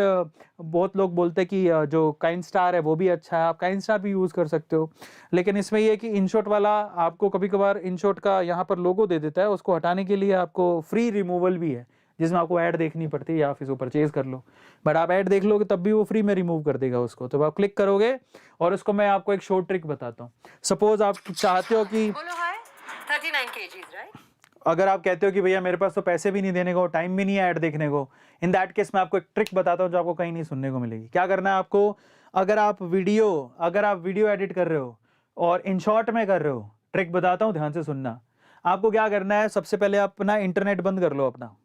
बहुत लोग बोलते हैं कि जो काइनस्टार है वो भी अच्छा है, आप काइनस्टार भी यूज कर सकते हो। लेकिन इसमें ये है कि InShot वाला आपको कभी कभार InShot का यहाँ पर लोगो दे देता है, उसको हटाने के लिए आपको फ्री रिमूवल भी है, जिसमें आपको ऐड देखनी पड़ती है या फिर परचेज कर लो। बट आप ऐड देख लोगे तब भी वो फ्री में रिमूव कर देगा उसको। तो आप क्लिक करोगे, और उसको मैं आपको एक शॉर्ट ट्रिक बताता हूँ। सपोज आप चाहते हो कि 39 kgs, right? अगर आप कहते हो कि भैया मेरे पास तो पैसे भी नहीं देने को, टाइम भी नहीं है ऐड देखने को, इन दैट केस मैं आपको एक ट्रिक बताता हूँ जो आपको कहीं नहीं सुनने को मिलेगी। क्या करना है आपको, अगर आप वीडियो एडिट कर रहे हो और InShot में कर रहे हो, ट्रिक बताता हूँ, ध्यान से सुनना। आपको क्या करना है, सबसे पहले आप अपना इंटरनेट बंद कर लो अपना।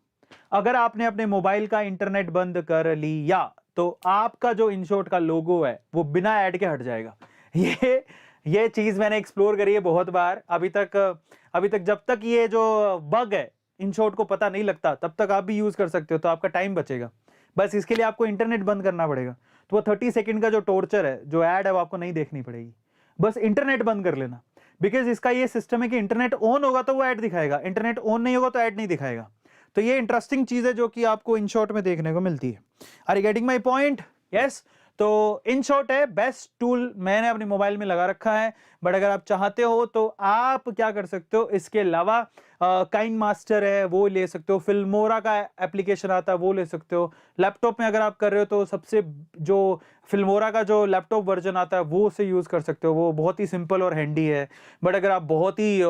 अगर आपने अपने मोबाइल का इंटरनेट बंद कर लिया तो आपका जो InShot का लोगो है वो बिना ऐड के हट जाएगा। ये चीज मैंने एक्सप्लोर करी है बहुत बार। अभी तक जब तक ये जो बग है InShot को पता नहीं लगता, तब तक आप भी यूज कर सकते हो, तो आपका टाइम बचेगा। बस इसके लिए आपको इंटरनेट बंद करना पड़ेगा। तो वो 30 सेकंड का जो टॉर्चर है, जो ऐड है, वो आपको नहीं देखनी पड़ेगी। बस इंटरनेट बंद कर लेना, बिकॉज इसका ये सिस्टम है कि इंटरनेट ऑन होगा तो वो ऐड दिखाएगा, इंटरनेट ऑन नहीं होगा तो ऐड नहीं दिखाएगा। तो ये इंटरेस्टिंग चीज है जो कि आपको InShot में देखने को मिलती है। Are you getting my point? Yes. तो InShot है बेस्ट टूल, मैंने अपने मोबाइल में लगा रखा है। बट अगर आप चाहते हो तो आप क्या कर सकते हो, इसके अलावा काइनमास्टर है वो ले सकते हो, फिल्मोरा का एप्लीकेशन आता है वो ले सकते हो। लैपटॉप में अगर आप कर रहे हो तो सबसे जो फिल्मोरा का जो लैपटॉप वर्जन आता है वो से यूज कर सकते हो, वो बहुत ही सिंपल और हैंडी है। बट अगर आप बहुत ही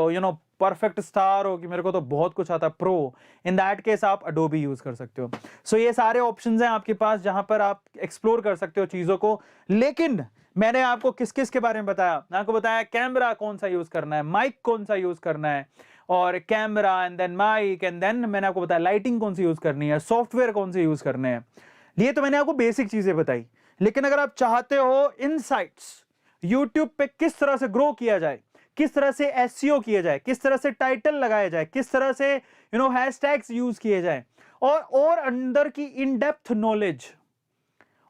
परफेक्ट स्टार हो कि मेरे को तो बहुत कुछ आता है प्रो, इन दैट केस आप अडोबी यूज कर सकते हो। सो ये सारे ऑप्शंस हैं आपके पास जहां पर आप एक्सप्लोर कर सकते हो चीजों को। लेकिन मैंने आपको किस किस के बारे में बताया, मैं आपको बताया कैमरा कौन सा यूज करना है, माइक कौन सा यूज करना है, और camera and then mic, and then मैंने आपको बताया लाइटिंग कौन सी यूज करनी है, सॉफ्टवेयर कौन से यूज करने हैं। ये तो मैंने आपको बेसिक चीजें बताई। लेकिन अगर आप चाहते हो इनसाइट्स यूट्यूब पे किस तरह से ग्रो किया जाए, किस तरह से एसईओ किया जाए, किस तरह से टाइटल लगाया जाए, किस तरह से हैशटैग्स यूज किए जाए, और अंदर की इन डेप्थ नॉलेज,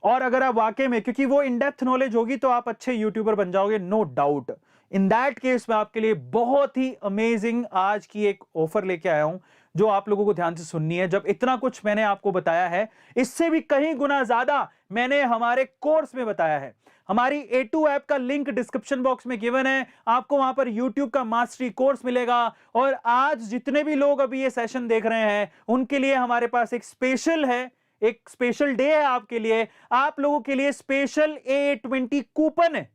और अगर आप वाकई में, क्योंकि वो इन डेप्थ नॉलेज होगी तो आप अच्छे यूट्यूबर बन जाओगे, no doubt. In that case मैं आपके लिए बहुत ही अमेजिंग आज की एक ऑफर लेके आया हूं जो आप लोगों को ध्यान से सुननी है। जब इतना कुछ मैंने आपको बताया है, इससे भी कहीं गुना ज्यादा मैंने हमारे कोर्स में बताया है। हमारी A2 ऐप का लिंक डिस्क्रिप्शन बॉक्स में गिवन है, आपको वहां पर YouTube का मास्टरी कोर्स मिलेगा। और आज जितने भी लोग अभी ये सेशन देख रहे हैं उनके लिए हमारे पास एक स्पेशल है, एक स्पेशल डे है आपके लिए, आप लोगों के लिए स्पेशल AA20 कूपन है।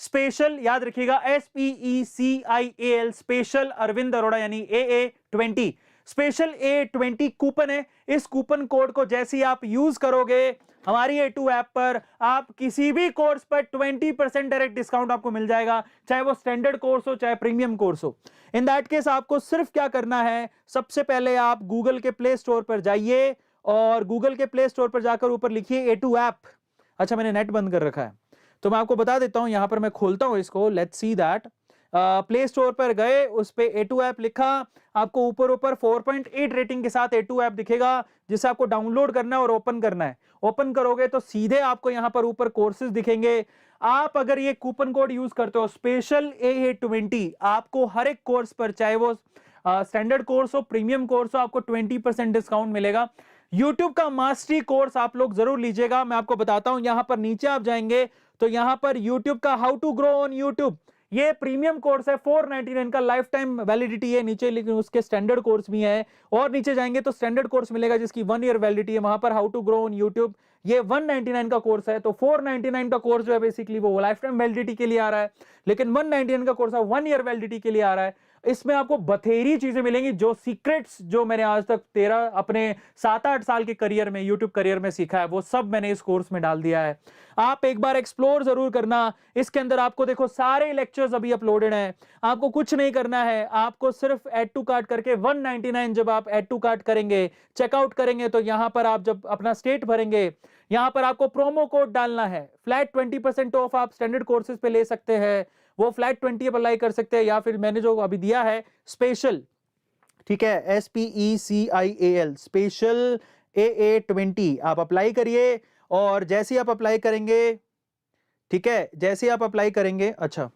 स्पेशल याद रखिएगा, SPECIAL, स्पेशल अरविंद अरोड़ा यानी AA20, स्पेशल AA20 कूपन है। इस कूपन कोड को जैसे ही आप यूज करोगे हमारी A2 ऐप पर, आप किसी भी कोर्स पर 20% डायरेक्ट डिस्काउंट आपको मिल जाएगा, चाहे वो स्टैंडर्ड कोर्स हो चाहे प्रीमियम कोर्स हो। इन दैट केस आपको सिर्फ क्या करना है, सबसे पहले आप गूगल के प्ले स्टोर पर जाइए, और गूगल के प्ले स्टोर पर जाकर ऊपर लिखिए A2 ऐप। अच्छा, मैंने नेट बंद कर रखा है तो मैं आपको बता देता हूं, यहां पर मैं खोलता हूं इसको, let's see that. Play store पर गए, उस पे A2 ऐप लिखा, आपको ऊपर 4.8 रेटिंग के साथ A2 ऐप दिखेगा जिसे आपको डाउनलोड करना है और ओपन करना है। ओपन करोगे तो सीधे आपको यहां पर ऊपर कोर्सेज दिखेंगे। आप अगर ये कूपन कोड यूज करते हो स्पेशल AA20, आपको हर एक कोर्स पर, चाहे वो स्टैंडर्ड कोर्स हो प्रीमियम कोर्स हो, आपको 20% डिस्काउंट मिलेगा। YouTube का मास्टरी कोर्स आप लोग जरूर लीजिएगा। मैं आपको बताता हूं, यहां पर नीचे आप जाएंगे तो यहां पर YouTube का how to grow on YouTube, ये प्रीमियम कोर्स है 499 का, लाइफ टाइम वैलिडिटी है नीचे, लेकिन उसके स्टैंडर्ड कोर्स भी है। और नीचे जाएंगे तो स्टैंडर्ड कोर्स मिलेगा जिसकी 1 ईयर वैलिडिटी है, वहां पर how to grow on YouTube, ये 199 का कोर्स है। तो 499 का कोर्स जो है बेसिकली वो लाइफ टाइम वैलिडिटी के लिए आ रहा है, लेकिन 199 का कोर्स है 1 ईयर वैलिडिटी के लिए आ रहा है। इसमें आपको बथेरी चीजें मिलेंगी, जो सीक्रेट्स जो मैंने आज तक 13 अपने 7-8 साल के करियर में, यूट्यूब करियर में सीखा है, वो सब मैंने इस कोर्स में डाल दिया है। आप एक बार एक्सप्लोर जरूर करना। इसके अंदर आपको देखो सारे लेक्चर्स अभी अपलोडेड हैं, आपको कुछ नहीं करना है, आपको सिर्फ ऐड टू कार्ट करके 199 जब आप ऐड टू कार्ट करेंगे, चेकआउट करेंगे, तो यहां पर आप जब अपना स्टेट भरेंगे, यहां पर आपको प्रोमो कोड डालना है, फ्लैट 20% ऑफ आप स्टैंडर्ड कोर्सेज पे ले सकते हैं, वो फ्लैट 20 अप्लाई कर सकते हैं, या फिर मैंने जो अभी दिया है स्पेशल, ठीक है, SPECIAL स्पेशल AA20 आप अप्लाई करिए। और जैसे ही आप अप्लाई करेंगे, ठीक है, जैसे ही आप अप्लाई करेंगे, अच्छा,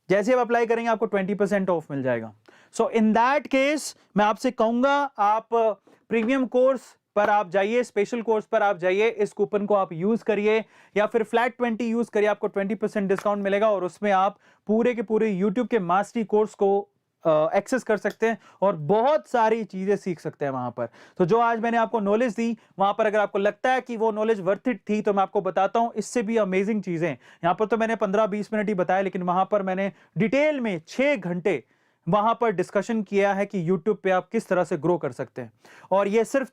जैसे आप अप्लाई करेंगे आपको 20% ऑफ मिल जाएगा। सो इन दैट केस मैं आपसे कहूंगा आप प्रीमियम कोर्स पर आप जाइए, स्पेशल कोर्स पर आप जाइए, इस कूपन को आप यूज करिए, या फिर फ्लैट 20 यूज करिए, आपको 20% डिस्काउंट मिलेगा, और उसमें आप पूरे के पूरे यूट्यूब के मास्टरी कोर्स को एक्सेस कर सकते हैं और बहुत सारी चीजें सीख सकते हैं वहां पर। तो जो आज मैंने आपको नॉलेज दी, वहां पर अगर आपको लगता है कि वो नॉलेज वर्थ इट थी, तो मैं आपको बताता हूं इससे भी अमेजिंग चीजें। यहां पर तो मैंने 15-20 मिनट ही बताया, लेकिन वहां पर मैंने डिटेल में 6 घंटे वहां पर डिस्कशन किया है कि यूट्यूब पे आप किस तरह से ग्रो कर सकते हैं। और ये सिर्फ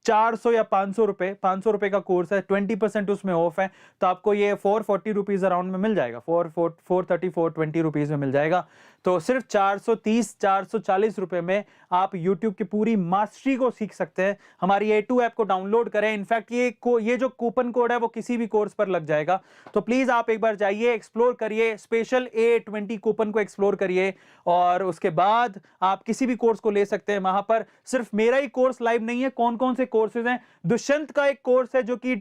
400 या 500 रुपए, 500 रुपए का कोर्स है, 20% उसमें ऑफ है, तो आपको ये 440 रुपीज अराउंड में मिल जाएगा, 430-420 रुपीज में मिल जाएगा। तो सिर्फ 430-440 रुपए में आप YouTube की पूरी मास्टरी को सीख सकते हैं। हमारी A2 ऐप को डाउनलोड करें, इनफैक्ट ये जो कूपन कोड है वो किसी भी कोर्स पर लग जाएगा। तो प्लीज आप एक बार जाइए, एक्सप्लोर करिए, स्पेशल A20 कूपन को एक्सप्लोर करिए, और उसके बाद आप किसी भी कोर्स को ले सकते हैं। वहां पर सिर्फ मेरा ही कोर्स लाइव नहीं है, कौन कौन से कोर्सेज हैं, दुष्यंत का एक कोर्स है जो कि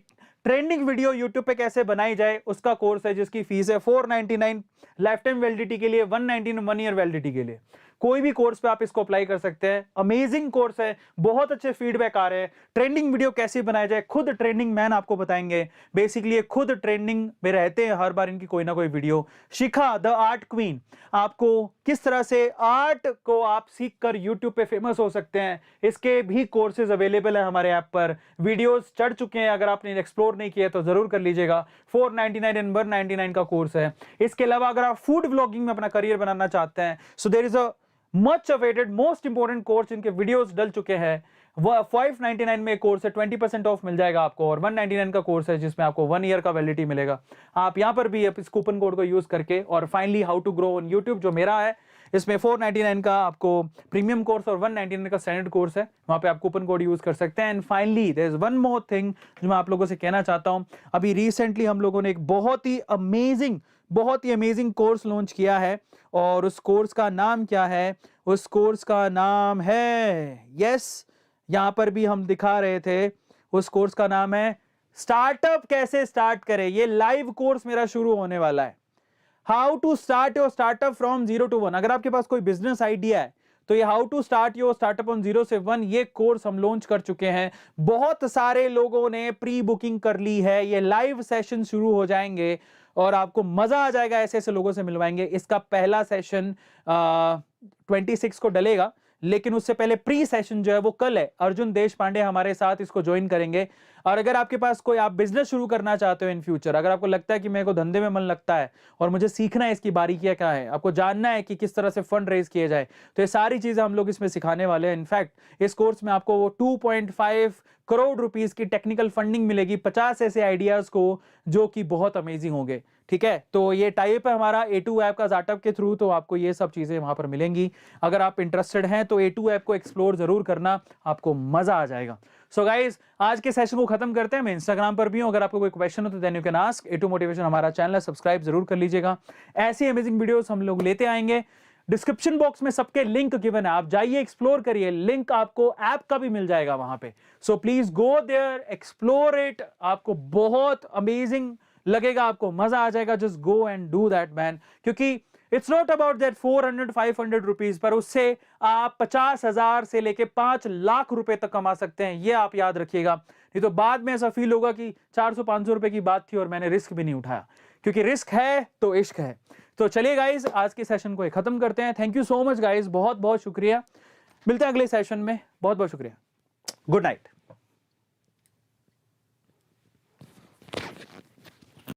ट्रेंडिंग वीडियो यूट्यूब पे कैसे बनाई जाए, उसका कोर्स है जिसकी फीस है 499 लाइफ टाइम वैलिडिटी के लिए, 199 1 ईयर वैलिडिटी के लिए। कोई भी कोर्स पे आप इसको अप्लाई कर सकते हैं, अमेजिंग कोर्स है, बहुत अच्छे फीडबैक आ रहे हैं। ट्रेंडिंग वीडियो कैसे बनाया जाए खुद ट्रेंडिंग मैन आपको बताएंगे, बेसिकली ये खुद ट्रेंडिंग में रहते हैं, हर बार इनकी कोई ना कोई video. Shikha the art queen, आपको किस तरह से आर्ट को आप सीख कर यूट्यूब पे फेमस हो सकते हैं, इसके भी कोर्सेज अवेलेबल है हमारे ऐप पर, वीडियोस चढ़ चुके हैं, अगर आपने एक्सप्लोर नहीं किया तो जरूर कर लीजिएगा। 499 एंड 199 का कोर्स है। इसके अलावा अगर आप फूड ब्लॉगिंग में अपना करियर बनाना चाहते हैं, so there is a much awaited most important course, इनके वीडियोस डल चुके हैं। वो 599 में कोर्स है, 20% ऑफ मिल जाएगा आपको, और 199 का कोर्स है जिसमें आपको 1 ईयर का वैलिडिटी मिलेगा। आप यहां पर भी इस कूपन कोड को यूज करके, और finally how to grow on YouTube जो मेरा है, इसमें 499 का आपको प्रीमियम कोर्स और 199 का स्टैंडर्ड कोर्स है, वहां पे आप कूपन कोड यूज कर सकते हैं। And finally there is one more thing जो मैं आप लोगों से कहना चाहता हूं। अभी रिसेंटली हम लोगों ने एक बहुत ही अमेजिंग कोर्स लॉन्च किया है, और उस कोर्स का नाम क्या है? उस कोर्स का नाम है, यस, यहां पर भी हम दिखा रहे थे, उस कोर्स का नाम है स्टार्टअप कैसे स्टार्ट करें। ये लाइव कोर्स मेरा शुरू होने वाला है, how to start your startup from 0 to 1। अगर आपके पास कोई बिजनेस आइडिया है तो ये how to start your startup on 0 से 1, ये कोर्स हम लॉन्च कर चुके हैं। बहुत सारे लोगों ने प्री बुकिंग कर ली है, ये लाइव सेशन शुरू हो जाएंगे और आपको मजा आ जाएगा, ऐसे ऐसे लोगों से मिलवाएंगे। इसका पहला सेशन 26 को डलेगा, लेकिन उससे पहले प्री सेशन जो है वो कल है। अर्जुन देश पांडे हमारे साथ इसको ज्वाइन करेंगे। और अगर आपके पास कोई आप बिजनेस शुरू करना चाहते हो इन फ्यूचर, अगर आपको लगता है कि मेरे को धंधे में मन लगता है और मुझे सीखना है इसकी बारीकियां क्या है, आपको जानना है कि किस तरह से फंड रेज किए जाए, तो ये सारी चीजें हम लोग इसमें सिखाने वाले हैं। इनफैक्ट इस कोर्स में आपको वो 2.5 करोड़ रुपीस की टेक्निकल फंडिंग मिलेगी, 50 ऐसे आइडियाज को जो कि बहुत अमेजिंग होंगे। ठीक है, तो ये टाइप है हमारा A2 ऐप का स्टार्टअप के थ्रू, तो आपको ये सब चीजें वहां पर मिलेंगी। अगर आप इंटरेस्टेड हैं तो A2 ऐप को एक्सप्लोर जरूर करना, आपको मजा आ जाएगा। सो गाइज, आज के सेशन को खत्म करते हैं। मैं इंस्टाग्राम पर भी हूं, अगर आपको कोई क्वेश्चन हो तो then you can ask. A2 motivation हमारा चैनल है, सब्सक्राइब जरूर कर लीजिएगा। ऐसी अमेजिंग वीडियोस हम लोग लेते आएंगे। डिस्क्रिप्शन बॉक्स में सबके लिंक गिवन है, आप जाइए एक्सप्लोर करिए, लिंक आपको ऐप का भी मिल जाएगा वहां पे। So please go there, explore it, आपको बहुत अमेजिंग लगेगा, आपको मजा आ जाएगा। Just go and do that man, क्योंकि it's not about that 400-500 rupees, पर उससे आप 50,000 से लेके 5 लाख रुपए तक कमा सकते हैं, ये आप याद रखिएगा। नहीं तो बाद में ऐसा फील होगा कि 400-500 रुपए की बात थी और मैंने रिस्क भी नहीं उठाया, क्योंकि रिस्क है तो इश्क है। तो चलिए गाइज, आज के सेशन को खत्म करते हैं। Thank you so much guys, बहुत बहुत शुक्रिया। मिलते हैं अगले सेशन में। बहुत बहुत शुक्रिया। Good night.